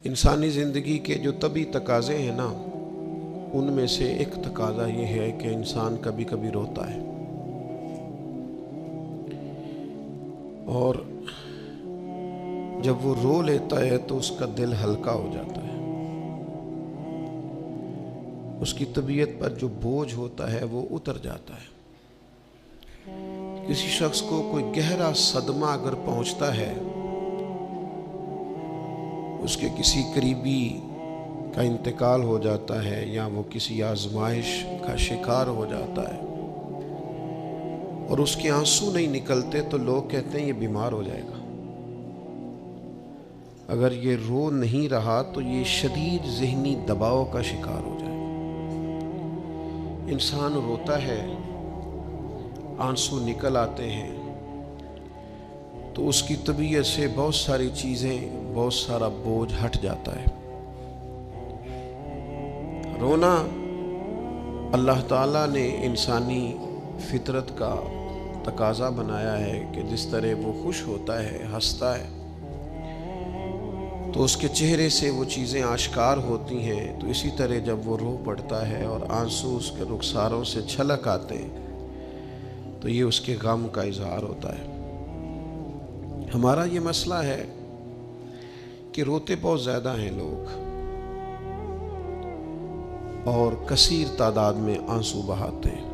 انسانی زندگی کے جو طبعی تقاضے ہیں نا، ان میں سے ایک تقاضا یہ ہے کہ انسان کبھی کبھی روتا ہے، اور جب وہ رو لیتا ہے تو اس کا دل ہلکا ہو جاتا ہے، اس کی طبیعت پر جو بوجھ ہوتا ہے وہ اتر جاتا ہے۔ کسی شخص کو کوئی گہرا صدمہ اگر پہنچتا ہے، اس کے کسی قریبی کا انتقال ہو جاتا ہے یا وہ کسی آزمائش کا شکار ہو جاتا ہے اور اس کے آنسو نہیں نکلتے، تو لوگ کہتے ہیں یہ بیمار ہو جائے گا۔ اگر یہ رو نہیں رہا تو یہ شدید ذہنی دباؤ کا شکار ہو جائے گا۔ انسان روتا ہے، آنسو نکل آتے ہیں تو اس کی طبیعت سے بہت ساری چیزیں، بہت سارا بوجھ ہٹ جاتا ہے۔ رونا اللہ تعالیٰ نے انسانی فطرت کا تقاضا بنایا ہے کہ جس طرح وہ خوش ہوتا ہے، ہنستا ہے، تو اس کے چہرے سے وہ چیزیں آشکار ہوتی ہیں، تو اسی طرح جب وہ رو پڑتا ہے اور آنسو اس کے رخساروں سے چھلک آتے ہیں تو یہ اس کے غم کا اظہار ہوتا ہے۔ ہمارا یہ مسئلہ ہے کہ روتے بہت زیادہ ہیں لوگ، اور کثیر تعداد میں آنسو بہاتے ہیں،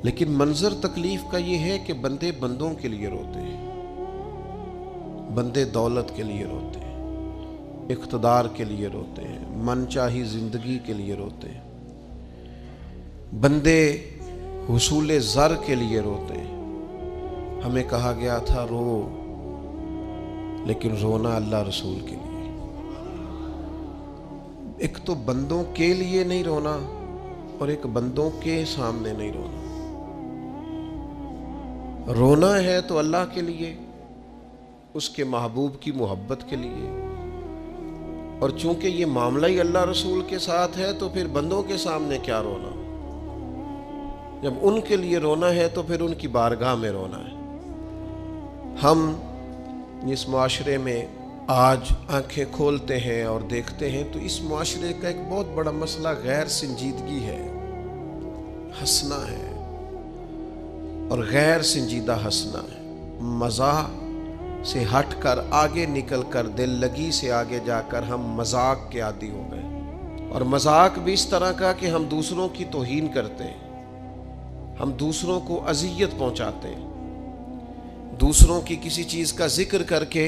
لیکن منظر تکلیف کا یہ ہے کہ بندے بندوں کے لیے روتے ہیں، بندے دولت کے لیے روتے ہیں، اقتدار کے لیے روتے ہیں، من چاہی زندگی کے لیے روتے ہیں، بندے حصول زر کے لیے روتے ہیں۔ ہمیں کہا گیا تھا رو، لیکن رونا اللہ رسول کے لیے۔ ایک تو بندوں کے لیے نہیں رونا، اور ایک بندوں کے سامنے نہیں رونا۔ رونا ہے تو اللہ کے لیے، اس کے محبوب کی محبت کے لیے، اور چونکہ یہ معاملہ ہی اللہ رسول کے ساتھ ہے تو پھر بندوں کے سامنے کیا رونا؟ جب ان کے لیے رونا ہے تو پھر ان کی بارگاہ میں رونا ہے۔ ہم اس معاشرے میں آج آنکھیں کھولتے ہیں اور دیکھتے ہیں تو اس معاشرے کا ایک بہت بڑا مسئلہ غیر سنجیدگی ہے، ہنسنا ہے، اور غیر سنجیدہ ہنسنا ہے، مزاح سے ہٹ کر آگے نکل کر دل لگی سے آگے جا کر ہم مذاق کے عادی ہو گئے، اور مذاق بھی اس طرح کا کہ ہم دوسروں کی توہین کرتے ہیں، ہم دوسروں کو اذیت پہنچاتے ہیں، دوسروں کی کسی چیز کا ذکر کر کے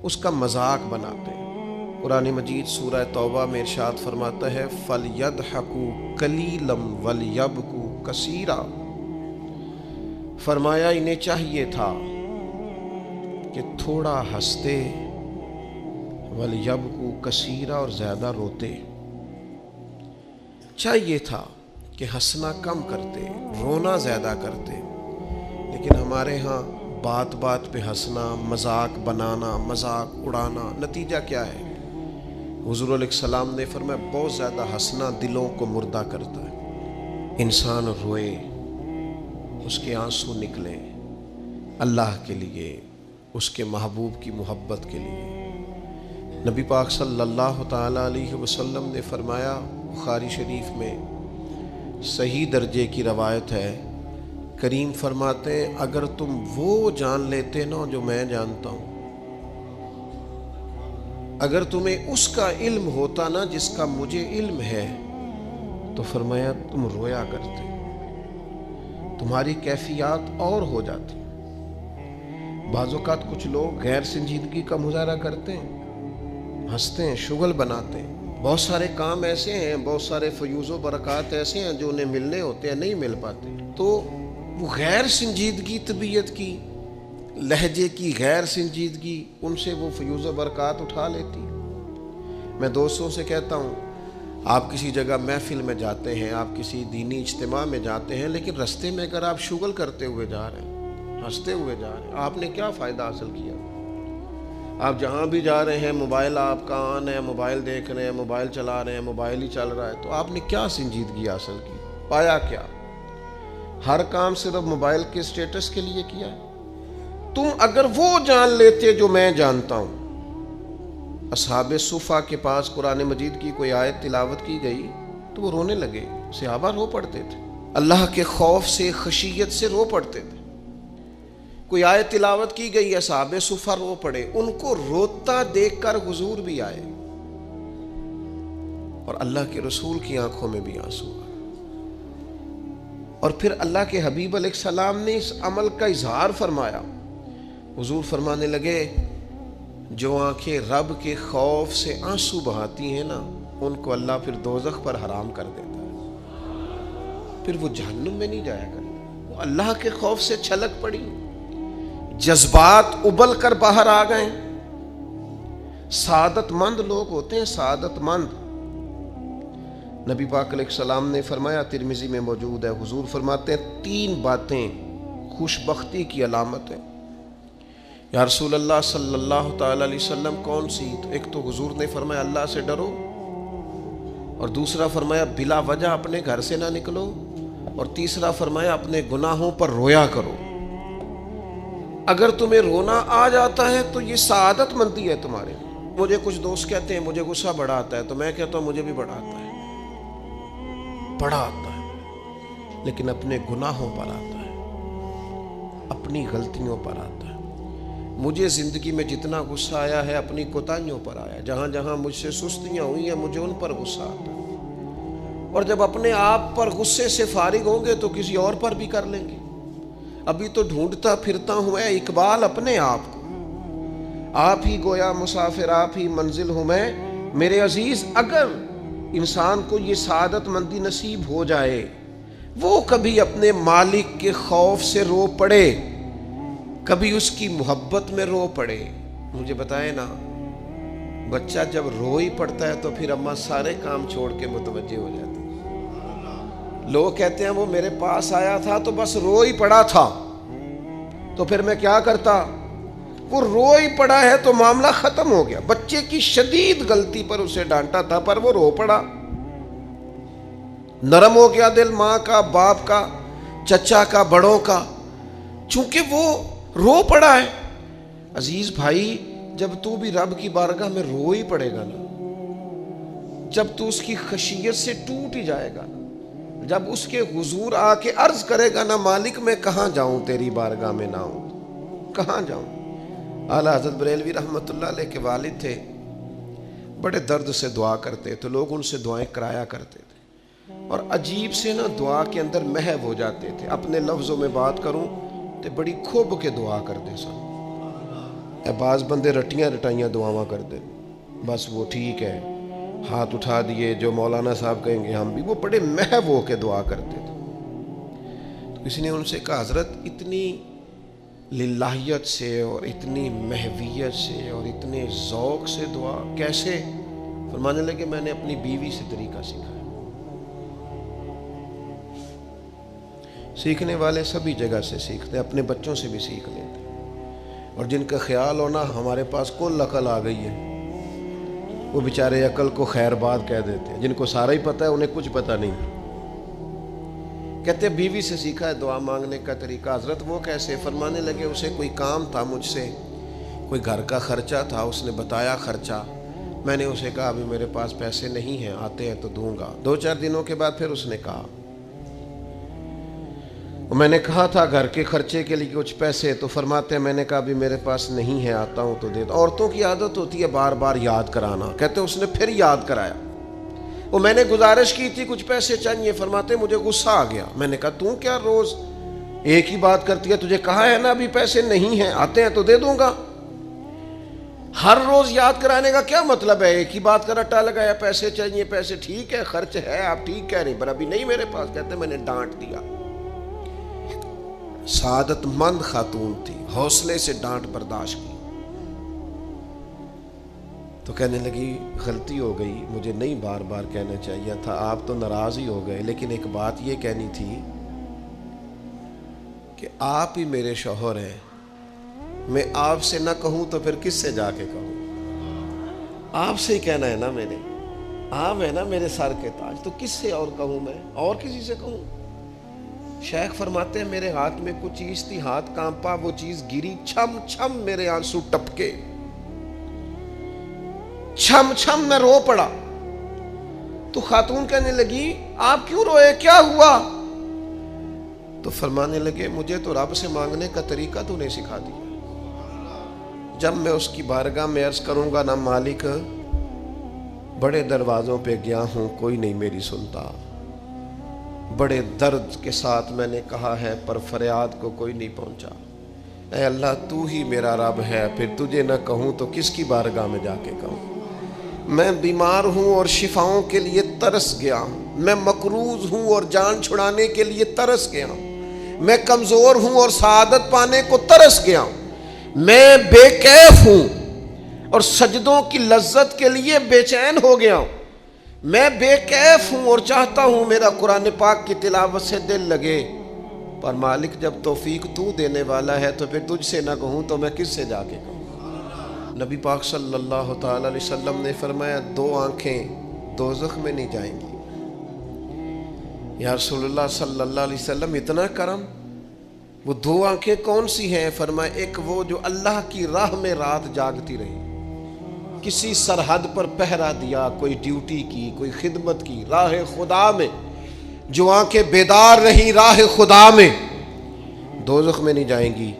اس کا مذاق بناتے ہیں۔ قرآن مجید سورہ توبہ میں ارشاد فرماتا ہے فَلْيَضْحَكُوا قَلِيلًا وَلْيَبْكُوا كَثِيرًا، فرمایا انہیں چاہیے تھا کہ تھوڑا ہنستے، وَلْيَبْكُوا كَثِيرًا، اور زیادہ روتے۔ چاہیے تھا کہ ہنسنا کم کرتے، رونا زیادہ کرتے، لیکن ہمارے ہاں بات بات پہ ہنسنا، مذاق بنانا، مذاق اڑانا، نتیجہ کیا ہے؟ حضور علیہ السلام نے فرمایا بہت زیادہ ہنسنا دلوں کو مردہ کرتا ہے۔ انسان روئے، اس کے آنسو نکلیں اللہ کے لیے، اس کے محبوب کی محبت کے لیے۔ نبی پاک صلی اللہ تعالیٰ علیہ وسلم نے فرمایا، بخاری شریف میں صحیح درجے کی روایت ہے، کریم فرماتے ہیں اگر تم وہ جان لیتے نا جو میں جانتا ہوں، اگر تمہیں اس کا علم ہوتا نا جس کا مجھے علم ہے، تو فرمایا تم رویا کرتے، تمہاری کیفیات اور ہو جاتی۔ بعض اوقات کچھ لوگ غیر سنجیدگی کا مظاہرہ کرتے ہیں، ہنستے ہیں، شغل بناتے ہیں، بہت سارے کام ایسے ہیں، بہت سارے فیوز و برکات ایسے ہیں جو انہیں ملنے ہوتے ہیں، نہیں مل پاتے، تو وہ غیر سنجیدگی طبیعت کی، لہجے کی غیر سنجیدگی، ان سے وہ فیوز و برکات اٹھا لیتی۔ میں دوستوں سے کہتا ہوں، آپ کسی جگہ محفل میں جاتے ہیں، آپ کسی دینی اجتماع میں جاتے ہیں، لیکن رستے میں اگر آپ شغل کرتے ہوئے جا رہے ہیں، ہنستے ہوئے جا رہے ہیں، آپ نے کیا فائدہ حاصل کیا؟ آپ جہاں بھی جا رہے ہیں، موبائل آپ کا آن ہے، موبائل دیکھ رہے ہیں، موبائل چلا رہے ہیں، موبائل ہی چل رہا ہے، تو آپ نے کیا سنجیدگی حاصل کی؟ پایا کیا؟ ہر کام صرف موبائل کے سٹیٹس کے لیے کیا ہے؟ تم اگر وہ جان لیتے جو میں جانتا ہوں، اصحاب صفا کے پاس قرآن مجید کی کوئی آیت تلاوت کی گئی تو وہ رونے لگے، صحابہ رو پڑتے تھے، اللہ کے خوف سے، خشیت سے رو پڑتے تھے۔ کوئی آیت تلاوت کی گئی، اصحاب صفا رو پڑے، ان کو روتا دیکھ کر حضور بھی آئے اور اللہ کے رسول کی آنکھوں میں بھی آنسو آئے۔ اور پھر اللہ کے حبیب علیہ السلام نے اس عمل کا اظہار فرمایا۔ حضور فرمانے لگے جو آنکھیں رب کے خوف سے آنسو بہاتی ہیں نا، ان کو اللہ پھر دوزخ پر حرام کر دیتا ہے، پھر وہ جہنم میں نہیں جایا کرتا۔ وہ اللہ کے خوف سے چھلک پڑی، جذبات ابل کر باہر آ گئے۔ سعادت مند لوگ ہوتے ہیں، سعادت مند۔ نبی پاک علیہ السلام نے فرمایا، ترمذی میں موجود ہے، حضور فرماتے ہیں 3 باتیں خوش بختی کی علامت ہیں۔ یا رسول اللہ صلی اللہ تعالی علیہ وسلم کون سی؟ تو ایک تو حضور نے فرمایا اللہ سے ڈرو، اور دوسرا فرمایا بلا وجہ اپنے گھر سے نہ نکلو، اور تیسرا فرمایا اپنے گناہوں پر رویا کرو۔ اگر تمہیں رونا آ جاتا ہے تو یہ سعادت مندی ہے تمہارے۔ مجھے کچھ دوست کہتے ہیں مجھے غصہ بڑا آتا ہے، تو میں کہتا ہوں مجھے بھی بڑا آتا ہے، بڑا آتا ہے، لیکن اپنے گناہوں پر آتا ہے، اپنی غلطیوں پر آتا ہے۔ مجھے زندگی میں جتنا غصہ آیا ہے اپنی کوتاہیوں پر آیا، جہاں جہاں مجھ سے سستیاں ہوئی ہیں مجھے ان پر غصہ آتا ہے۔ اور جب اپنے آپ پر غصے سے فارغ ہوں گے تو کسی اور پر بھی کر لیں گے۔ ابھی تو ڈھونڈتا پھرتا ہوں اے اقبال اپنے آپ کو، آپ ہی گویا مسافر، آپ ہی منزل ہوں میں۔ میرے عزیز، اگر انسان کو یہ سعادت مندی نصیب ہو جائے، وہ کبھی اپنے مالک کے خوف سے رو پڑے، کبھی اس کی محبت میں رو پڑے۔ مجھے بتائیں نا، بچہ جب رو ہی پڑتا ہے تو پھر اماں سارے کام چھوڑ کے متوجہ ہو جاتی۔ لوگ کہتے ہیں وہ میرے پاس آیا تھا تو بس رو ہی پڑا تھا، تو پھر میں کیا کرتا؟ وہ رو ہی پڑا ہے تو معاملہ ختم ہو گیا۔ بچے کی شدید غلطی پر اسے ڈانٹا تھا پر وہ رو پڑا، نرم ہو گیا دل ماں کا، باپ کا، چچا کا، بڑوں کا، چونکہ وہ رو پڑا ہے۔ عزیز بھائی، جب تو بھی رب کی بارگاہ میں رو ہی پڑے گا نا، جب تو اس کی خشیت سے ٹوٹ ہی جائے گا نا، جب اس کے حضور آ کے عرض کرے گا نا مالک میں کہاں جاؤں تیری بارگاہ میں نہ ہوں، کہاں جاؤں۔ اعلیٰ حضرت بریلوی رحمۃ اللہ علیہ کے والد تھے، بڑے درد سے دعا کرتے تو لوگ ان سے دعائیں کرایا کرتے تھے، اور عجیب سے نا دعا کے اندر محو ہو جاتے تھے۔ اپنے لفظوں میں بات کروں تو بڑی کھوب کے دعا کرتے سن۔ بعض بندے رٹیاں رٹائیاں دعاواں کرتے، بس وہ ٹھیک ہے، ہاتھ اٹھا دیے جو مولانا صاحب کہیں گے ہم بھی، وہ بڑے محو ہو کے دعا کرتے تھے۔ تو کسی نے ان سے کہا حضرت اتنی للہیت سے اور اتنی محویت سے اور اتنے ذوق سے دعا کیسے؟ فرمانے لگے میں نے اپنی بیوی سے طریقہ سیکھا ہے۔ سیکھنے والے سبھی جگہ سے سیکھتے، اپنے بچوں سے بھی سیکھ لیتے، اور جن کا خیال ہونا ہمارے پاس کل عقل آ گئی ہے، وہ بیچارے عقل کو خیر بات کہہ دیتے ہیں، جن کو سارا ہی پتہ ہے انہیں کچھ پتہ نہیں۔ کہتے بیوی سے سیکھا ہے دعا مانگنے کا طریقہ۔ حضرت وہ کیسے؟ فرمانے لگے اسے کوئی کام تھا مجھ سے، کوئی گھر کا خرچہ تھا، اس نے بتایا خرچہ، میں نے اسے کہا ابھی میرے پاس پیسے نہیں ہیں، آتے ہیں تو دوں گا۔ 2-4 دنوں کے بعد پھر اس نے کہا، میں نے کہا تھا گھر کے خرچے کے لیے کچھ پیسے، تو فرماتے ہیں میں نے کہا ابھی میرے پاس نہیں ہے، آتا ہوں تو دے دو۔ عورتوں کی عادت ہوتی ہے بار بار یاد کرانا، کہتے اس نے پھر یاد کرایا، وہ میں نے گزارش کی تھی کچھ پیسے چاہیے، فرماتے مجھے غصہ آ گیا، میں نے کہا تو کیا روز ایک ہی بات کرتی ہے، تجھے کہا ہے نا ابھی پیسے نہیں ہیں، آتے ہیں تو دے دوں گا۔ ہر روز یاد کرانے کا کیا مطلب ہے؟ ایک ہی بات کا رٹا لگایا، پیسے چاہیے، پیسے ٹھیک ہے، خرچ ہے، آپ ٹھیک کہہ رہی پر ابھی نہیں میرے پاس۔ کہتے میں نے ڈانٹ دیا۔ سعادت مند خاتون تھی، حوصلے سے ڈانٹ برداشت کی، تو کہنے لگی غلطی ہو گئی، مجھے نہیں بار بار کہنا چاہیے تھا، آپ تو ناراض ہی ہو گئے، لیکن ایک بات یہ کہنی تھی کہ آپ ہی میرے شوہر ہیں، میں آپ سے نہ کہوں تو پھر کس سے جا کے کہوں؟ آپ سے ہی کہنا ہے نا، میں نے، آپ ہے نا میرے سر کے تاج، تو کس سے اور کہوں؟ میں اور کسی سے کہوں؟ شیخ فرماتے ہیں میرے ہاتھ میں کچھ چیز تھی، ہاتھ کانپا، وہ چیز گری، چھم چھم میرے آنسو ٹپکے، چھم چھم میں رو پڑا۔ تو خاتون کہنے لگی آپ کیوں روئے، کیا ہوا؟ تو فرمانے لگے مجھے تو رب سے مانگنے کا طریقہ تو نے سکھا دیا، جب میں اس کی بارگاہ میں عرض کروں گا نا مالک بڑے دروازوں پہ گیا ہوں کوئی نہیں میری سنتا، بڑے درد کے ساتھ میں نے کہا ہے پر فریاد کو کوئی نہیں پہنچا، اے اللہ تو ہی میرا رب ہے، پھر تجھے نہ کہوں تو کس کی بارگاہ میں جا کے کہوں؟ میں بیمار ہوں اور شفاؤں کے لیے ترس گیا ہوں، میں مقروض ہوں اور جان چھڑانے کے لیے ترس گیا ہوں، میں کمزور ہوں اور سعادت پانے کو ترس گیا ہوں، میں بے کیف ہوں اور سجدوں کی لذت کے لیے بے چین ہو گیا ہوں، میں بے کیف ہوں اور چاہتا ہوں میرا قرآن پاک کی تلاوت سے دل لگے، پر مالک جب توفیق تو دینے والا ہے تو پھر تجھ سے نہ کہوں تو میں کس سے جا کے کہوں؟ نبی پاک صلی اللہ تعالی علیہ وسلم نے فرمایا 2 آنکھیں دوزخ میں نہیں جائیں گی۔ یا رسول اللہ صلی اللہ علیہ وسلم اتنا کرم، وہ 2 آنکھیں کون سی ہیں؟ فرمایا ایک وہ جو اللہ کی راہ میں رات جاگتی رہی، کسی سرحد پر پہرا دیا، کوئی ڈیوٹی کی، کوئی خدمت کی راہ خدا میں، جو آنکھیں بیدار رہی راہ خدا میں دوزخ میں نہیں جائیں گی۔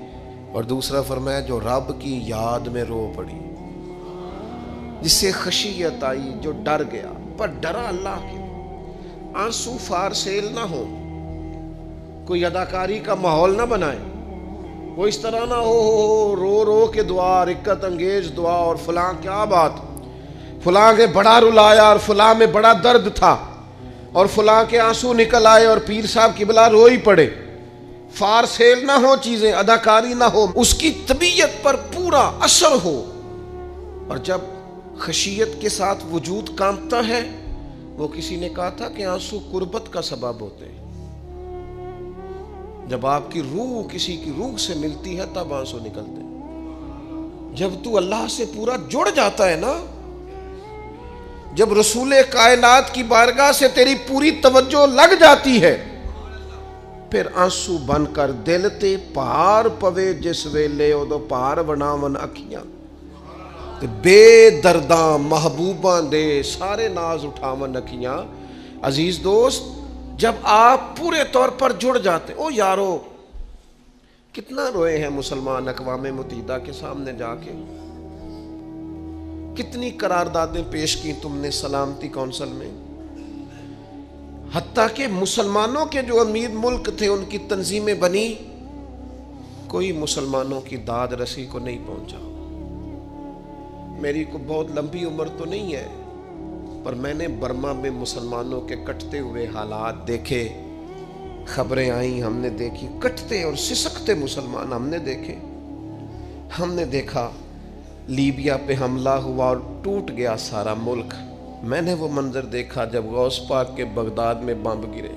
اور دوسرا فرمایا جو رب کی یاد میں رو پڑی، جس سے خشیت آئی، جو ڈر گیا، پر ڈرا اللہ کے، آنسو فارسیل نہ ہو، کوئی اداکاری کا ماحول نہ بنائے، وہ اس طرح نہ ہو رو رو کے دعا، رکت انگیز دعا، اور فلاں کیا بات، فلاں کے بڑا رلایا اور فلاں میں بڑا درد تھا اور فلاں کے آنسو نکل آئے اور پیر صاحب قبلہ رو ہی پڑے، فارسیل نہ ہو چیزیں، اداکاری نہ ہو، اس کی طبیعت پر پورا اثر ہو۔ اور جب خشیت کے ساتھ وجود کانپتا ہے، وہ کسی نے کہا تھا کہ آنسو قربت کا سبب ہوتے ہیں، جب آپ کی روح کسی کی روح سے ملتی ہے تب آنسو نکلتے ہیں۔ جب تو اللہ سے پورا جڑ جاتا ہے نا، جب رسول کائنات کی بارگاہ سے تیری پوری توجہ لگ جاتی ہے، پھر آنسو بن کر دل تے پار پوے جس ویلے ادو پار بناون اکھیاں، بے درداں محبوباں دے سارے ناز اٹھاون اکھیاں۔ عزیز دوست، جب آپ پورے طور پر جڑ جاتے، او یارو کتنا روئے ہیں مسلمان اقوام متحدہ کے سامنے جا کے، کتنی قراردادیں پیش کی تم نے سلامتی کونسل میں، حتیٰ کہ مسلمانوں کے جو امیر ملک تھے ان کی تنظیمیں بنی، کوئی مسلمانوں کی داد رسی کو نہیں پہنچا۔ میری کو بہت لمبی عمر تو نہیں ہے، پر میں نے برما میں مسلمانوں کے کٹتے ہوئے حالات دیکھے، خبریں آئیں، ہم نے دیکھی، کٹتے اور سسکتے مسلمان ہم نے دیکھے۔ ہم نے دیکھا لیبیا پہ حملہ ہوا اور ٹوٹ گیا سارا ملک۔ میں نے وہ منظر دیکھا جب غوث پاک کے بغداد میں بمب گرے۔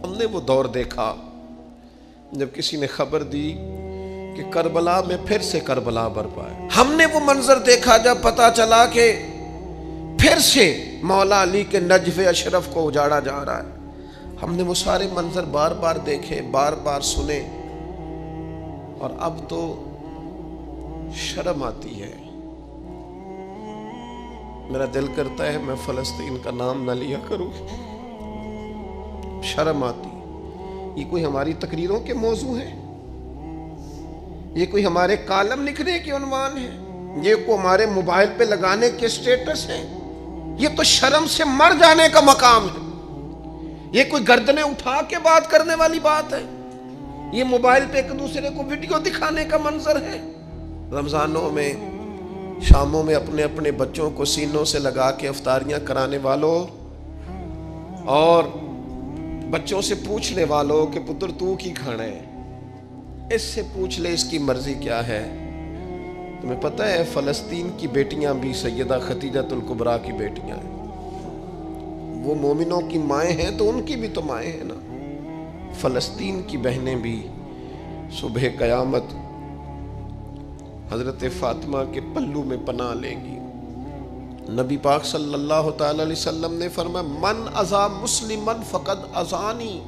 ہم نے وہ دور دیکھا جب کسی نے خبر دی کہ کربلا میں پھر سے کربلا برپا ہے۔ ہم نے وہ منظر دیکھا جب پتا چلا کہ پھر سے مولا علی کے نجف اشرف کو اجاڑا جا رہا ہے۔ ہم نے وہ سارے منظر بار بار دیکھے، بار بار سنے، اور اب تو شرم آتی ہے۔ میرا دل کرتا ہے میں فلسطین کا نام نہ لیا کروں، شرم آتی۔ یہ کوئی ہماری تقریروں کے موضوع ہیں؟ یہ کوئی ہمارے کالم لکھنے کے عنوان ہیں؟ یہ کوئی ہمارے موبائل پہ لگانے کے سٹیٹس ہیں؟ یہ تو شرم سے مر جانے کا مقام ہے۔ یہ کوئی گردنیں اٹھا کے بات کرنے والی بات ہے؟ یہ موبائل پہ ایک دوسرے کو ویڈیو دکھانے کا منظر ہے؟ رمضانوں میں، شاموں میں اپنے اپنے بچوں کو سینوں سے لگا کے افطاریاں کرانے والوں، اور بچوں سے پوچھنے والوں کہ پتر تو کی کھانا ہے، اس سے پوچھ لے اس کی مرضی کیا ہے۔ تمہیں پتہ ہے فلسطین کی بیٹیاں بھی سیدہ خدیجۃ الکبریٰ کی بیٹیاں ہیں، وہ مومنوں کی مائیں ہیں تو ان کی بھی تو مائیں ہیں نا۔ فلسطین کی بہنیں بھی صبح قیامت حضرت فاطمہ کے پلو میں پناہ لیں گی۔ نبی پاک صلی اللہ تعالی علیہ وسلم نے فرمایا من اذا مسلمن فقد اذانی،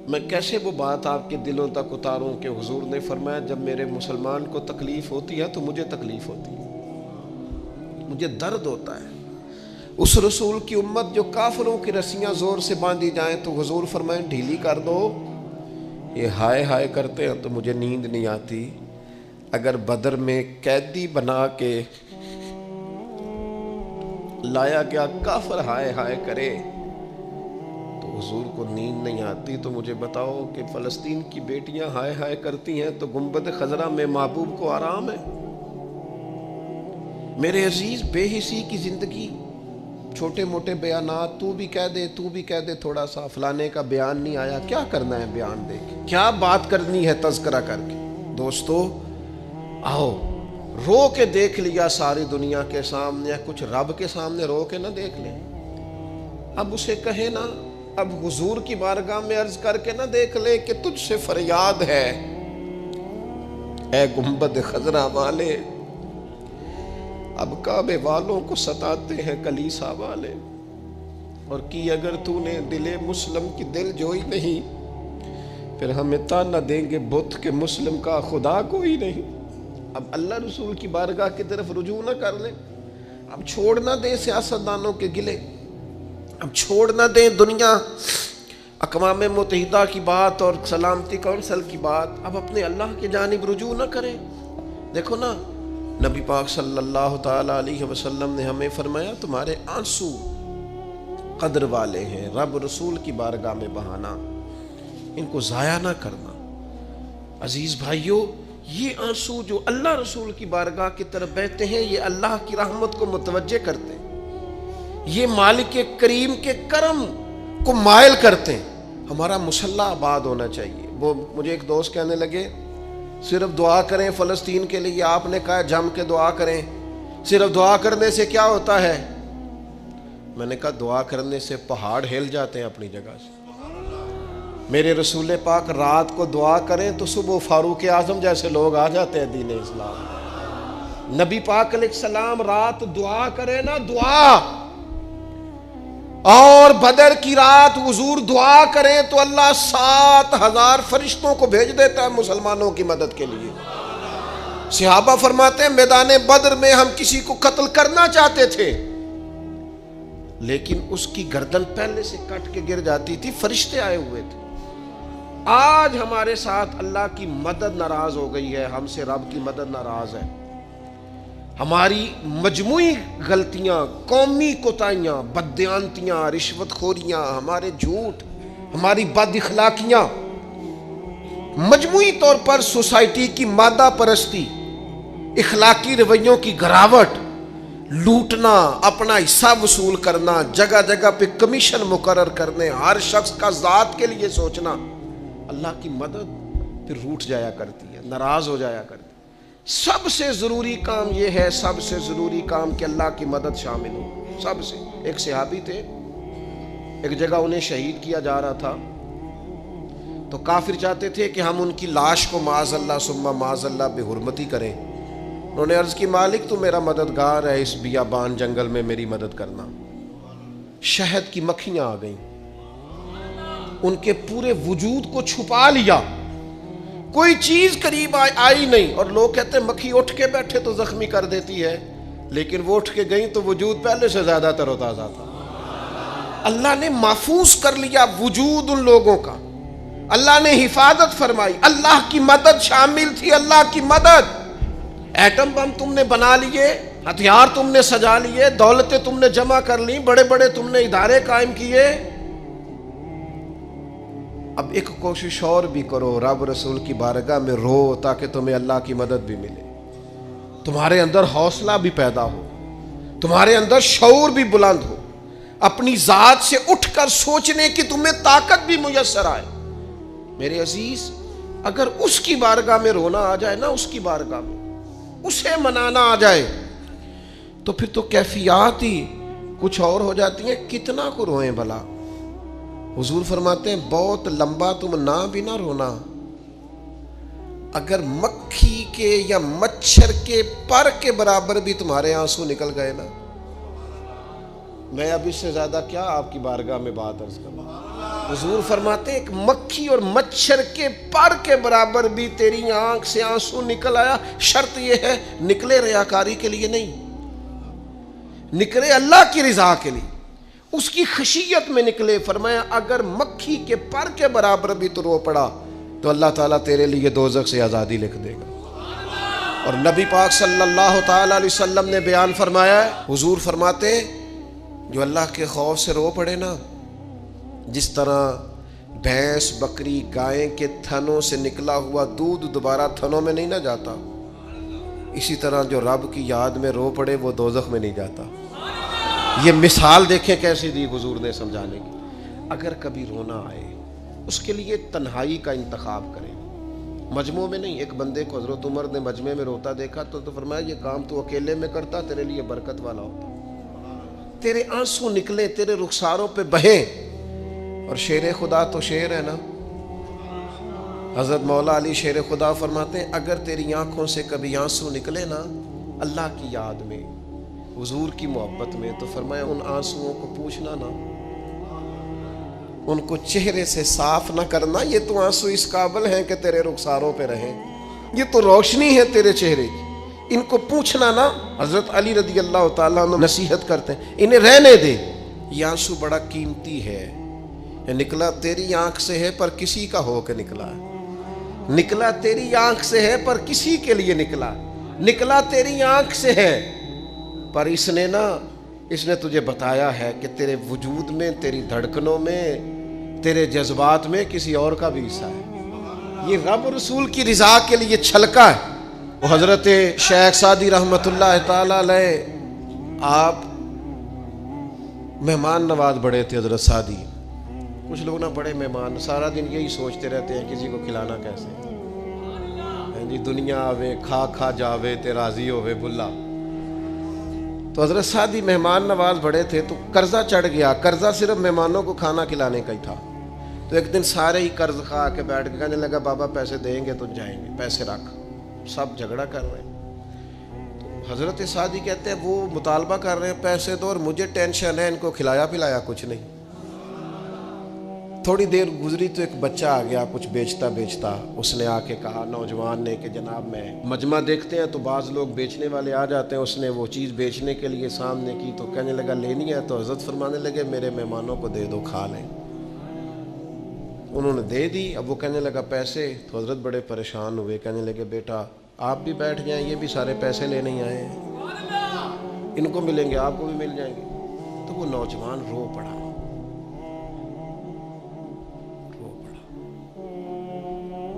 میں کیسے وہ بات آپ کے دلوں تک اتاروں کہ حضور نے فرمایا جب میرے مسلمان کو تکلیف ہوتی ہے تو مجھے تکلیف ہوتی ہے، مجھے درد ہوتا ہے۔ اس رسول کی امت جو کافروں کی رسیاں زور سے باندھی جائیں تو حضور فرمائیں ڈھیلی کر دو، یہ ہائے ہائے کرتے ہیں تو مجھے نیند نہیں آتی۔ اگر بدر میں قیدی بنا کے لایا گیا کافر ہائے ہائے کرے تو حضور کو نیند نہیں آتی، تو مجھے بتاؤ کہ فلسطین کی بیٹیاں ہائے ہائے کرتی ہیں تو گنبد خضرا میں محبوب کو آرام ہے؟ میرے عزیز، بے حسی کی زندگی، چھوٹے موٹے بیانات، تو بھی کہہ دے تھوڑا سا، فلانے کا بیان نہیں آیا، کیا کرنا ہے بیان دے کے، کیا بات کرنی ہے تذکرہ کر کے؟ دوستو آؤ، رو کے دیکھ لیا ساری دنیا کے سامنے، کچھ رب کے سامنے رو کے نہ دیکھ لیں۔ اب اسے کہے نا، اب حضور کی بارگاہ میں عرض کر کے نہ دیکھ لے کہ تجھ سے فریاد ہے اے گنبد خضرا والے، اب کعبے والوں کو ستاتے ہیں کلیسا والے، اور کی اگر تو نے دل مسلم کی دل جوئی نہیں، پھر ہمیں تانا دیں گے بت کہ مسلم کا خدا کوئی نہیں۔ اب اللہ رسول کی بارگاہ کی طرف رجوع نہ کر لیں، اب چھوڑ نہ دیں سیاستدانوں کے گلے، اب چھوڑ نہ دیں دنیا اقوام متحدہ کی بات اور سلامتی کونسل کی بات، اب اپنے اللہ کی جانب رجوع نہ کریں۔ دیکھو نا، نبی پاک صلی اللہ تعالیٰ علیہ وسلم نے ہمیں فرمایا تمہارے آنسو قدر والے ہیں، رب رسول کی بارگاہ میں بہانا، ان کو ضائع نہ کرنا۔ عزیز بھائیو، یہ آنسو جو اللہ رسول کی بارگاہ کی طرف بہتے ہیں، یہ اللہ کی رحمت کو متوجہ کرتے ہیں، یہ مالک کریم کے کرم کو مائل کرتے ہیں۔ ہمارا مسلح آباد ہونا چاہیے۔ وہ مجھے ایک دوست کہنے لگے صرف دعا کریں فلسطین کے لیے، آپ نے کہا جم کے دعا کریں، صرف دعا کرنے سے کیا ہوتا ہے؟ میں نے کہا دعا کرنے سے پہاڑ ہل جاتے ہیں اپنی جگہ سے۔ میرے رسول پاک رات کو دعا کریں تو صبح فاروق اعظم جیسے لوگ آ جاتے ہیں دین اسلام۔ نبی پاک علیہ السلام رات دعا کریں نا، دعا، اور بدر کی رات حضور دعا کریں تو اللہ 7,000 فرشتوں کو بھیج دیتا ہے مسلمانوں کی مدد کے لیے۔ صحابہ فرماتے ہیں میدان بدر میں ہم کسی کو قتل کرنا چاہتے تھے، لیکن اس کی گردن پہلے سے کٹ کے گر جاتی تھی، فرشتے آئے ہوئے تھے۔ آج ہمارے ساتھ اللہ کی مدد ناراض ہو گئی ہے، ہم سے رب کی مدد ناراض ہے۔ ہماری مجموعی غلطیاں، قومی کوتاہیاں، بددیانتیاں، رشوت خوریاں، ہمارے جھوٹ، ہماری بد اخلاقیاں، مجموعی طور پر سوسائٹی کی مادہ پرستی، اخلاقی رویوں کی گراوٹ، لوٹنا، اپنا حصہ وصول کرنا، جگہ جگہ پہ کمیشن مقرر کرنے، ہر شخص کا ذات کے لیے سوچنا، اللہ کی مدد پھر روٹ جایا کرتی ہے، ناراض ہو جایا کرتی ہے۔ سب سے ضروری کام یہ ہے، سب سے ضروری کام کہ اللہ کی مدد شامل ہو۔ سب سے، ایک صحابی تھے، ایک جگہ انہیں شہید کیا جا رہا تھا، تو کافر چاہتے تھے کہ ہم ان کی لاش کو معاذ اللہ ثم معاذ اللہ بے حرمتی کریں۔ انہوں نے عرض کی مالک تو میرا مددگار ہے، اس بیابان جنگل میں میری مدد کرنا۔ شہد کی مکھیاں آ گئیں، ان کے پورے وجود کو چھپا لیا، کوئی چیز قریب آئی نہیں، اور لوگ کہتے ہیں مکھی اٹھ کے بیٹھے تو زخمی کر دیتی ہے، لیکن وہ اٹھ کے گئیں تو وجود پہلے سے زیادہ تر و تازہ تھا۔ اللہ نے محفوظ کر لیا وجود ان لوگوں کا، اللہ نے حفاظت فرمائی، اللہ کی مدد شامل تھی، اللہ کی مدد۔ ایٹم بم تم نے بنا لیے، ہتھیار تم نے سجا لیے، دولتیں تم نے جمع کر لی، بڑے بڑے تم نے ادارے قائم کیے، اب ایک کوشش اور بھی کرو، رب رسول کی بارگاہ میں رو تاکہ تمہیں اللہ کی مدد بھی ملے، تمہارے اندر حوصلہ بھی پیدا ہو، تمہارے اندر شعور بھی بلند ہو، اپنی ذات سے اٹھ کر سوچنے کی تمہیں طاقت بھی میسر آئے۔ میرے عزیز، اگر اس کی بارگاہ میں رونا آ جائے نا، اس کی بارگاہ میں اسے منانا آ جائے، تو پھر تو کیفیات ہی کچھ اور ہو جاتی ہیں۔ کتنا کو روئیں بھلا؟ حضور فرماتے ہیں بہت لمبا تم نہ بھی نہ رونا، اگر مکھی کے یا مچھر کے پر کے برابر بھی تمہارے آنسو نکل گئے نا، میں اب اس سے زیادہ کیا آپ کی بارگاہ میں بات عرض کروں. حضور فرماتے ہیں ایک مکھی اور مچھر کے پر کے برابر بھی تیری آنکھ سے آنسو نکل آیا، شرط یہ ہے نکلے ریاکاری کے لیے نہیں، نکلے اللہ کی رضا کے لیے، اس کی خشیت میں نکلے. فرمایا اگر مکھی کے پر کے برابر بھی تو رو پڑا تو اللہ تعالیٰ تیرے لیے دوزخ سے آزادی لکھ دے گا. اور نبی پاک صلی اللہ تعالیٰ علیہ وسلم نے بیان فرمایا ہے، حضور فرماتے جو اللہ کے خوف سے رو پڑے نا، جس طرح بھینس بکری گائے کے تھنوں سے نکلا ہوا دودھ دوبارہ تھنوں میں نہیں نہ جاتا، اسی طرح جو رب کی یاد میں رو پڑے وہ دوزخ میں نہیں جاتا. یہ مثال دیکھیں کیسی دی حضور نے سمجھانے کی. اگر کبھی رونا آئے اس کے لیے تنہائی کا انتخاب کریں، مجمع میں نہیں. ایک بندے کو حضرت عمر نے مجمع میں روتا دیکھا تو فرمایا یہ کام تو اکیلے میں کرتا تیرے لیے برکت والا ہوتا، تیرے آنسو نکلے تیرے رخساروں پہ بہیں. اور شیر خدا تو شیر ہے نا، حضرت مولا علی شیر خدا فرماتے ہیں اگر تیری آنکھوں سے کبھی آنسو نکلے نا اللہ کی یاد میں، حضور کی محبت میں، تو فرمایا ان آنسوؤں کو پوچھنا نا، ان کو چہرے سے صاف نہ کرنا. یہ تو آنسو اس قابل ہیں کہ تیرے رخساروں پہ رہیں، یہ تو روشنی ہے تیرے چہرے کی، ان کو پوچھنا نا. حضرت علی رضی اللہ تعالیٰ عنہ نصیحت کرتے ہیں انہیں رہنے دے، یہ آنسو بڑا قیمتی ہے، یہ نکلا تیری آنکھ سے ہے پر کسی کا ہو کے نکلا ہے، نکلا تیری آنکھ سے ہے پر کسی کے لیے نکلا، نکلا تیری آنکھ سے ہے پر اس نے تجھے بتایا ہے کہ تیرے وجود میں، تیری دھڑکنوں میں، تیرے جذبات میں کسی اور کا بھی حصہ ہے. یہ رب رسول کی رضا کے لیے چھلکا ہے. وہ حضرت شیخ سعدی رحمۃ اللہ تعالی علیہ آپ مہمان نواز بڑے تھے. حضرت سعدی کچھ لوگ نا بڑے مہمان، سارا دن یہی سوچتے رہتے ہیں کسی کو کھلانا کیسے، جی دنیا آوے کھا کھا جاوے تے راضی ہووے بلا. تو حضرت سعدی مہمان نواز بڑے تھے تو قرضہ چڑھ گیا. قرضہ صرف مہمانوں کو کھانا کھلانے کا ہی تھا. تو ایک دن سارے ہی قرض کھا کے بیٹھ کے کہنے لگا بابا پیسے دیں گے تو جائیں گے، پیسے رکھ. سب جھگڑا کر رہے ہیں. تو حضرت سعدی کہتے ہیں وہ مطالبہ کر رہے ہیں پیسے دو اور مجھے ٹینشن ہے ان کو کھلایا پلایا کچھ نہیں. تھوڑی دیر گزری تو ایک بچہ آ گیا کچھ بیچتا بیچتا. اس نے آ کے کہا نوجوان نے کہ جناب میں مجمع دیکھتے ہیں تو بعض لوگ بیچنے والے آ جاتے ہیں، اس نے وہ چیز بیچنے کے لیے سامنے کی تو کہنے لگا لینی ہے. تو حضرت فرمانے لگے میرے مہمانوں کو دے دو کھا لیں. انہوں نے دے دی. اب وہ کہنے لگا پیسے. تو حضرت بڑے پریشان ہوئے، کہنے لگے بیٹا آپ بھی بیٹھ جائیں، یہ بھی سارے پیسے لینے ہی آئے ہیں، ان کو ملیں گے آپ کو بھی مل جائیں گے. تو وہ نوجوان رو پڑا.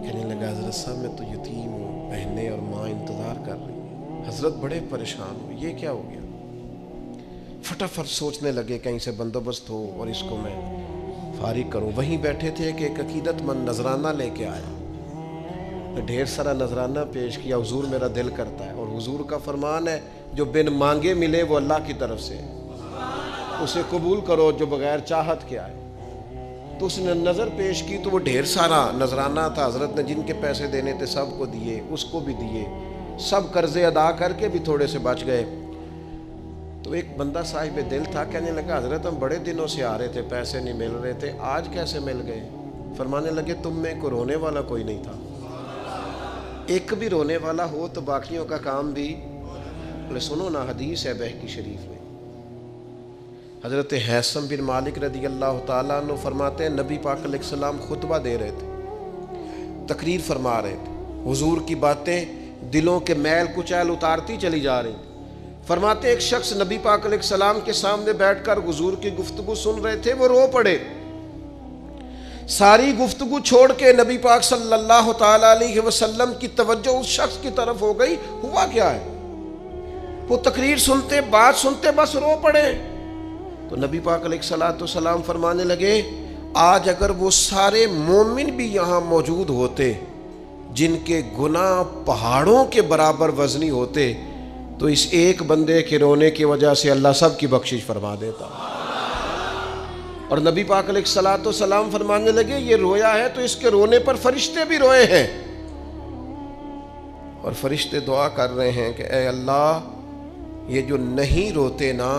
کہنے لگا حضرت صاحب میں تو یتیم ہوں، بہنیں اور ماں انتظار کر رہی ہیں. حضرت بڑے پریشان ہوئے یہ کیا ہو گیا. فٹافٹ سوچنے لگے کہیں سے بندوبست ہو اور اس کو میں فارغ کروں. وہیں بیٹھے تھے کہ ایک عقیدت مند نذرانہ لے کے آیا. ڈھیر سارا نذرانہ پیش کیا. حضور میرا دل کرتا ہے، اور حضور کا فرمان ہے جو بن مانگے ملے وہ اللہ کی طرف سے، اسے قبول کرو جو بغیر چاہت کے آئے. تو اس نے نظر پیش کی تو وہ ڈھیر سارا نذرانہ تھا. حضرت نے جن کے پیسے دینے تھے سب کو دیے، اس کو بھی دیے، سب قرضے ادا کر کے بھی تھوڑے سے بچ گئے. تو ایک بندہ صاحب دل تھا، کہنے لگا حضرت ہم بڑے دنوں سے آ رہے تھے، پیسے نہیں مل رہے تھے، آج کیسے مل گئے. فرمانے لگے تم میں کو رونے والا کوئی نہیں تھا. ایک بھی رونے والا ہو تو باقیوں کا کام بھی. بولے سنو نا، حدیث ہے بہقی شریف میں، حضرت حیثم بن مالک رضی اللہ تعالیٰ عنہ فرماتے ہیں نبی پاک علیہ السلام خطبہ دے رہے تھے، تقریر فرما رہے تھے. حضور کی باتیں دلوں کے میل کچیل اتارتی چلی جا رہی تھی. فرماتے ایک شخص نبی پاک علیہ السلام کے سامنے بیٹھ کر حضور کی گفتگو سن رہے تھے، وہ رو پڑے. ساری گفتگو چھوڑ کے نبی پاک صلی اللہ تعالیٰ علیہ وسلم کی توجہ اس شخص کی طرف ہو گئی. ہوا کیا ہے؟ وہ تقریر سنتے، بات سنتے بس رو پڑے. تو نبی پاک علیہ السلام فرمانے لگے آج اگر وہ سارے مومن بھی یہاں موجود ہوتے جن کے گناہ پہاڑوں کے برابر وزنی ہوتے تو اس ایک بندے کے رونے کی وجہ سے اللہ سب کی بخشش فرما دیتا. اور نبی پاک علیہ السلام فرمانے لگے یہ رویا ہے تو اس کے رونے پر فرشتے بھی روئے ہیں، اور فرشتے دعا کر رہے ہیں کہ اے اللہ یہ جو نہیں روتے نا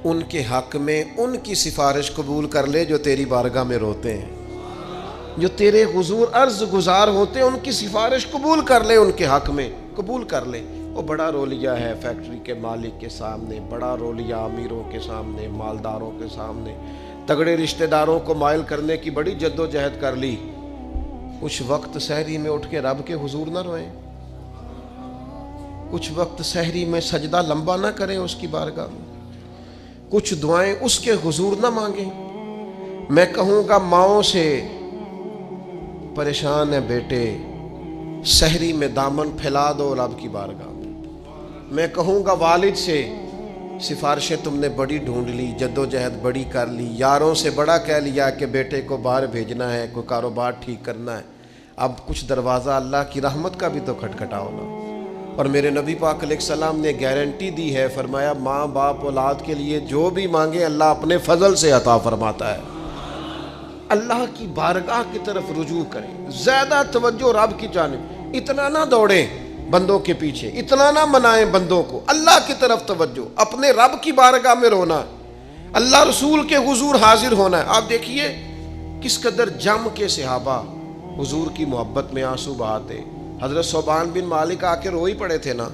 ان کے حق میں ان کی سفارش قبول کر لے جو تیری بارگاہ میں روتے ہیں، جو تیرے حضور عرض گزار ہوتے ہیں، ان کی سفارش قبول کر لے، ان کے حق میں قبول کر لے۔ وہ بڑا رولیا ہے فیکٹری کے مالک کے سامنے، بڑا رولیا امیروں کے سامنے، مالداروں کے سامنے، تگڑے رشتہ داروں کو مائل کرنے کی بڑی جد و جہد کر لی، کچھ وقت سحری میں اٹھ کے رب کے حضور نہ روئیں، کچھ وقت سحری میں سجدہ لمبا نہ کریں اس کی بارگاہ میں، کچھ دعائیں اس کے حضور نہ مانگیں۔ میں کہوں گا ماؤں سے پریشان ہے بیٹے، سحری میں دامن پھیلا دو رب کی بارگاہ میں۔ میں کہوں گا والد سے سفارشیں تم نے بڑی ڈھونڈ لی، جد و جہد بڑی کر لی، یاروں سے بڑا کہہ لیا کہ بیٹے کو باہر بھیجنا ہے، کوئی کاروبار ٹھیک کرنا ہے، اب کچھ دروازہ اللہ کی رحمت کا بھی تو کھٹکھٹاؤ نا۔ اور میرے نبی پاک علیہ السلام نے گارنٹی دی ہے، فرمایا ماں باپ اولاد کے لیے جو بھی مانگے اللہ اپنے فضل سے عطا فرماتا ہے۔ اللہ کی بارگاہ کی طرف رجوع کریں، زیادہ توجہ رب کی جانب، اتنا نہ دوڑیں بندوں کے پیچھے، اتنا نہ منائیں بندوں کو، اللہ کی طرف توجہ، اپنے رب کی بارگاہ میں رونا، اللہ رسول کے حضور حاضر ہونا ہے۔ آپ دیکھیے کس قدر جم کے صحابہ حضور کی محبت میں آنسو بہاتے۔ حضرت صوبان بن مالک آ کے روئی پڑے تھے نا،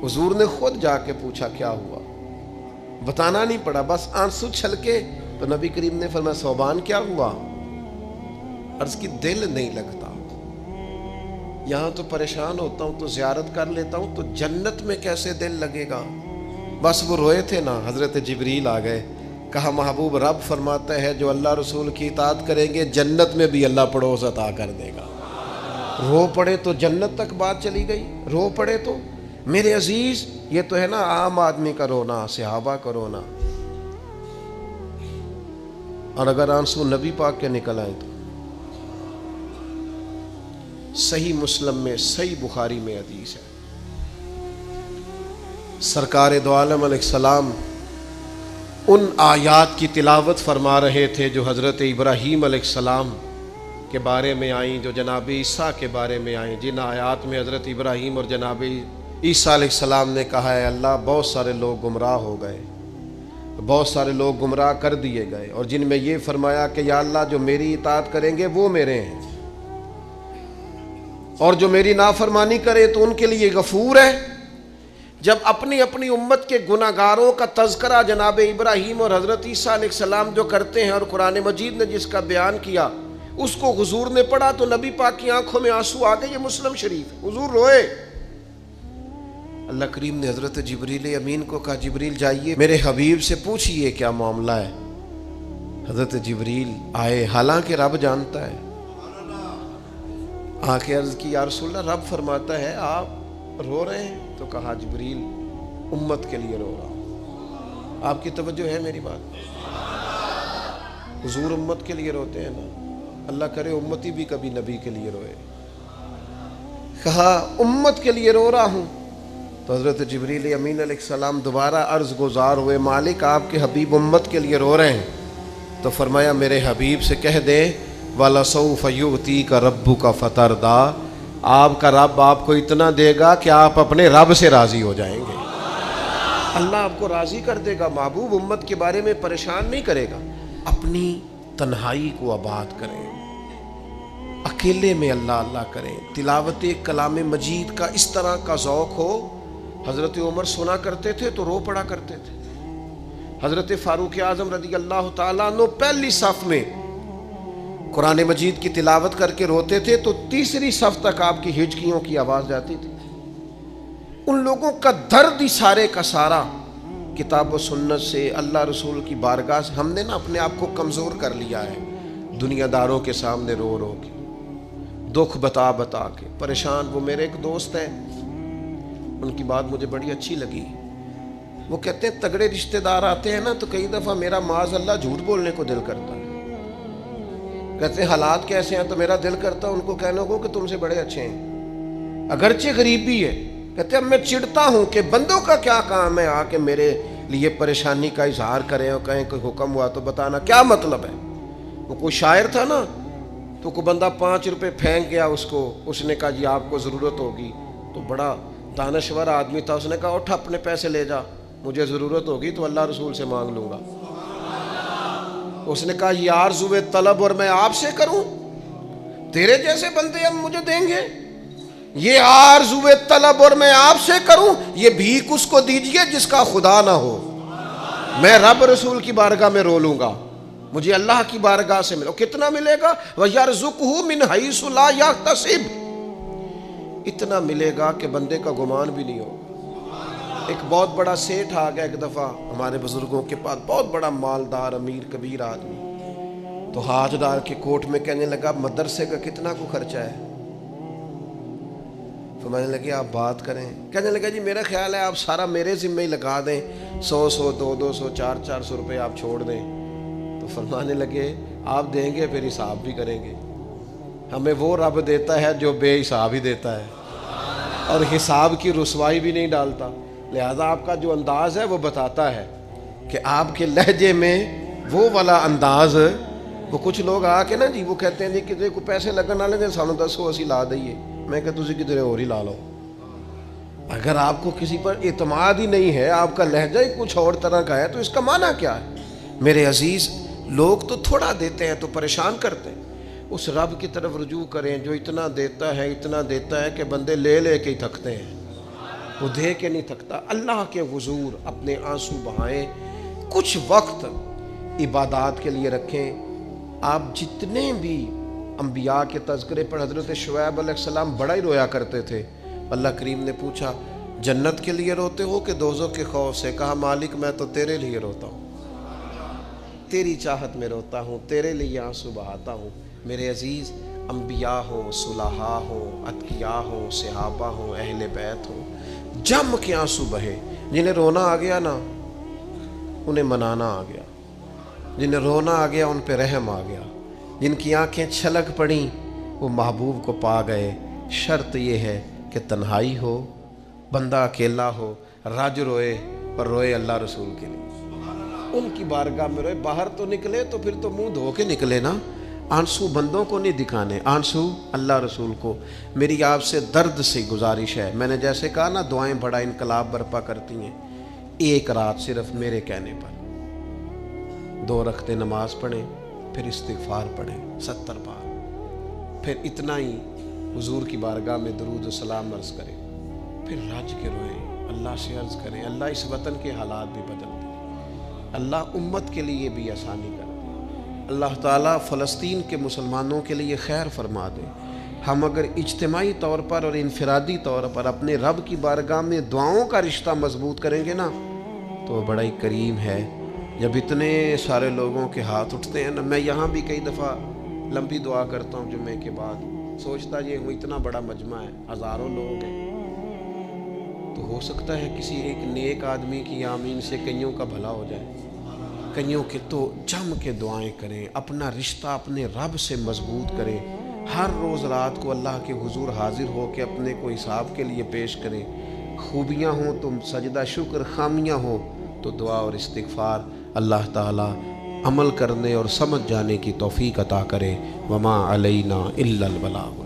حضور نے خود جا کے پوچھا کیا ہوا، بتانا نہیں پڑا، بس آنسو چھلکے تو نبی کریم نے فرمایا صوبان کیا ہوا؟ عرض کی دل نہیں لگتا، یہاں تو پریشان ہوتا ہوں تو زیارت کر لیتا ہوں، تو جنت میں کیسے دل لگے گا؟ بس وہ روئے تھے نا، حضرت جبریل آ گئے، کہا محبوب رب فرماتا ہے جو اللہ رسول کی اطاعت کریں گے جنت میں بھی اللہ پڑوس عطا کر دے گا۔ رو پڑے تو جنت تک بات چلی گئی، رو پڑے تو میرے عزیز یہ تو ہے نا عام آدمی کا رونا، صحابہ کا رونا، اور اگر آنسو نبی پاک کے نکل آئے تو صحیح مسلم میں، صحیح بخاری میں حدیث ہے، سرکار دو عالم علیہ السلام ان آیات کی تلاوت فرما رہے تھے جو حضرت ابراہیم علیہ السلام کے بارے میں آئیں، جو جناب عیسیٰ کے بارے میں آئیں، جن آیات میں حضرت ابراہیم اور جناب عیسیٰ علیہ السلام نے کہا ہے اللہ بہت سارے لوگ گمراہ ہو گئے، بہت سارے لوگ گمراہ کر دیے گئے، اور جن میں یہ فرمایا کہ یا اللہ جو میری اطاعت کریں گے وہ میرے ہیں، اور جو میری نافرمانی کرے تو ان کے لیے غفور ہے۔ جب اپنی اپنی امت کے گناہگاروں کا تذکرہ جناب ابراہیم اور حضرت عیسیٰ علیہ السلام جو کرتے ہیں، اور قرآن مجید نے جس کا بیان کیا اس کو حضور نے پڑھا تو نبی پاک کی آنکھوں میں آنسو آ گئے۔ یہ مسلم شریف، حضور روئے۔ اللہ کریم نے حضرت جبریل امین کو کہا جبریل جائیے میرے حبیب سے پوچھئے کیا معاملہ ہے۔ حضرت جبریل آئے، حالانکہ رب جانتا ہے، آ کے عرض کی یا رسول اللہ رب فرماتا ہے آپ رو رہے ہیں، تو کہا جبریل امت کے لیے رو رہا ہوں۔ آپ کی توجہ ہے میری بات؟ حضور امت کے لیے روتے ہیں نا، اللہ کرے امتی بھی کبھی نبی کے لیے روئے۔ کہا امت کے لیے رو رہا ہوں، تو حضرت جبریل امین علیہ السلام دوبارہ عرض گزار ہوئے مالک آپ کے حبیب امت کے لیے رو رہے ہیں، تو فرمایا میرے حبیب سے کہہ دے وَلَسَوْفَ يُؤْتِيكَ رَبُّكَ فَتَرْضَىٰ، آپ کا رب آپ کو اتنا دے گا کہ آپ اپنے رب سے راضی ہو جائیں گے۔ اللہ آپ کو راضی کر دے گا، محبوب امت کے بارے میں پریشان نہیں کرے گا۔ اپنی تنہائی کو آباد کریں، اکیلے میں اللہ اللہ کریں، تلاوت کلام مجید کا اس طرح کا ذوق ہو۔ حضرت عمر سنا کرتے تھے تو رو پڑا کرتے تھے، حضرت فاروق اعظم رضی اللہ تعالیٰ عنہ پہلی صف میں قرآن مجید کی تلاوت کر کے روتے تھے تو تیسری صف تک آپ کی ہچکیوں کی آواز جاتی تھی۔ ان لوگوں کا درد ہی سارے کا سارا کتاب و سنت سے، اللہ رسول کی بارگاہ سے ہم نے نا اپنے آپ کو کمزور کر لیا ہے، دنیا داروں کے سامنے رو رو کے، دکھ بتا بتا کے پریشان۔ وہ میرے ایک دوست ہیں، ان کی بات مجھے بڑی اچھی لگی، وہ کہتے ہیں تگڑے رشتہ دار آتے ہیں نا تو کئی دفعہ میرا معاذ اللہ جھوٹ بولنے کو دل کرتا ہے، کہتے ہیں حالات کیسے ہیں تو میرا دل کرتا ہے ان کو کہنے کو کہ تم سے بڑے اچھے ہیں، اگرچہ غریبی ہے۔ کہتے ہیں میں چڑھتا ہوں کہ بندوں کا کیا کام ہے آ کے میرے لیے پریشانی کا اظہار کریں اور کہیں کوئی حکم ہوا تو بتانا کیا مطلب ہے۔ وہ کوئی شاعر تھا نا، تو کوئی بندہ 5 روپے پھینک گیا اس کو، اس نے کہا جی آپ کو ضرورت ہوگی، تو بڑا دانشور آدمی تھا، اس نے کہا اٹھ اپنے پیسے لے جا، مجھے ضرورت ہوگی تو اللہ رسول سے مانگ لوں گا۔ اس نے کہا یہ آرزو طلب اور میں آپ سے کروں؟ تیرے جیسے بندے اب مجھے دیں گے؟ یہ آرزو طلب اور میں آپ سے کروں؟ یہ بھیک اس کو دیجئے جس کا خدا نہ ہو۔ میں رب رسول کی بارگاہ میں رو لوں گا، مجھے اللہ کی بارگاہ سے ملو۔ کتنا ملے گا؟ وَيَرْزُقْهُ مِنْ حَيْثُ لَا يَحْتَسِبُ، اتنا ملے گا کہ بندے کا گمان بھی نہیں ہوگا۔ ایک بہت بڑا سیٹھ آ گیا ایک دفعہ ہمارے بزرگوں کے پاس، بہت بڑا مالدار امیر کبیر آدمی، تو ہاتھ ڈال کے کوٹ میں کہنے لگا مدرسے کا کتنا کو خرچہ ہے؟ تو میں نے لگی آپ بات کریں۔ کہنے لگا جی میرا خیال ہے آپ سارا میرے ذمہ ہی لگا دیں، 100 200 400 روپے آپ چھوڑ دیں۔ تو فرمانے لگے آپ دیں گے پھر حساب بھی کریں گے، ہمیں وہ رب دیتا ہے جو بے حساب ہی دیتا ہے اور حساب کی رسوائی بھی نہیں ڈالتا۔ لہذا آپ کا جو انداز ہے وہ بتاتا ہے کہ آپ کے لہجے میں وہ والا انداز۔ وہ کچھ لوگ آ کے نا جی وہ کہتے ہیں جی کسی کو پیسے لگن والے نے سانو دسو اسی لا دئیے، میں کہ تسی کدھر اور ہی لا لو۔ اگر آپ کو کسی پر اعتماد ہی نہیں ہے، آپ کا لہجہ ہی کچھ اور طرح کا ہے، تو اس کا معنی کیا ہے؟ میرے عزیز، لوگ تو تھوڑا دیتے ہیں تو پریشان کرتے ہیں، اس رب کی طرف رجوع کریں جو اتنا دیتا ہے کہ بندے لے لے کے ہی تھکتے ہیں، وہ دے کے نہیں تھکتا۔ اللہ کے حضور اپنے آنسو بہائیں، کچھ وقت عبادات کے لیے رکھیں۔ آپ جتنے بھی انبیاء کے تذکرے پر، حضرت شعیب علیہ السلام بڑا ہی رویا کرتے تھے۔ اللہ کریم نے پوچھا جنت کے لیے روتے ہو کہ دوزخ کے خوف سے؟ کہا مالک میں تو تیرے لیے روتا ہوں، تیری چاہت میں روتا ہوں، تیرے لیے آنسو بہاتا ہوں۔ میرے عزیز، انبیاء ہوں، صلحاء ہوں، اتقیاء ہوں، صحابہ ہوں، اہل بیت ہوں، جم کے آنسو بہے۔ جنہیں رونا آ گیا نا انہیں منانا آ گیا، جنہیں رونا آ گیا ان پہ رحم آ گیا، جن کی آنکھیں چھلک پڑیں وہ محبوب کو پا گئے۔ شرط یہ ہے کہ تنہائی ہو، بندہ اکیلا ہو، رج روئے پر روئے اللہ رسول کے لیے، ان کی بارگاہ میں روئے۔ باہر تو نکلے تو پھر تو منہ دھو کے نکلے نا، آنسو بندوں کو نہیں دکھانے، آنسو اللہ رسول کو۔ میری آپ سے درد سے گزارش ہے، میں نے جیسے کہا نا دعائیں بڑا انقلاب برپا کرتی ہیں، ایک رات صرف میرے کہنے پر 2 رکعتیں نماز پڑھیں، پھر استغفار پڑھیں 70 بار، پھر اتنا ہی حضور کی بارگاہ میں درود و سلام عرض کریں، پھر رج کے روئیں، اللہ سے عرض کریں اللہ اس وطن کے حالات بھی بدل دیں، اللہ امت کے لیے بھی آسانی کر دیں، اللہ تعالیٰ فلسطین کے مسلمانوں کے لیے خیر فرما دے۔ ہم اگر اجتماعی طور پر اور انفرادی طور پر اپنے رب کی بارگاہ میں دعاؤں کا رشتہ مضبوط کریں گے نا تو بڑا ہی کریم ہے۔ جب اتنے سارے لوگوں کے ہاتھ اٹھتے ہیں نا، میں یہاں بھی کئی دفعہ لمبی دعا کرتا ہوں جمعے کے بعد، سوچتا یہ ہوں اتنا بڑا مجمع ہے، ہزاروں لوگ ہیں، تو ہو سکتا ہے کسی ایک نیک آدمی کی آمین سے کئیوں کا بھلا ہو جائے، کئیوں کے۔ تو جم کے دعائیں کریں، اپنا رشتہ اپنے رب سے مضبوط کریں، ہر روز رات کو اللہ کے حضور حاضر ہو کے اپنے کو حساب کے لیے پیش کریں۔ خوبیاں ہوں تو سجدہ شکر، خامیاں ہوں تو دعا اور استغفار۔ اللہ تعالی عمل کرنے اور سمجھ جانے کی توفیق عطا کرے۔ وما علینا الا البلاغ۔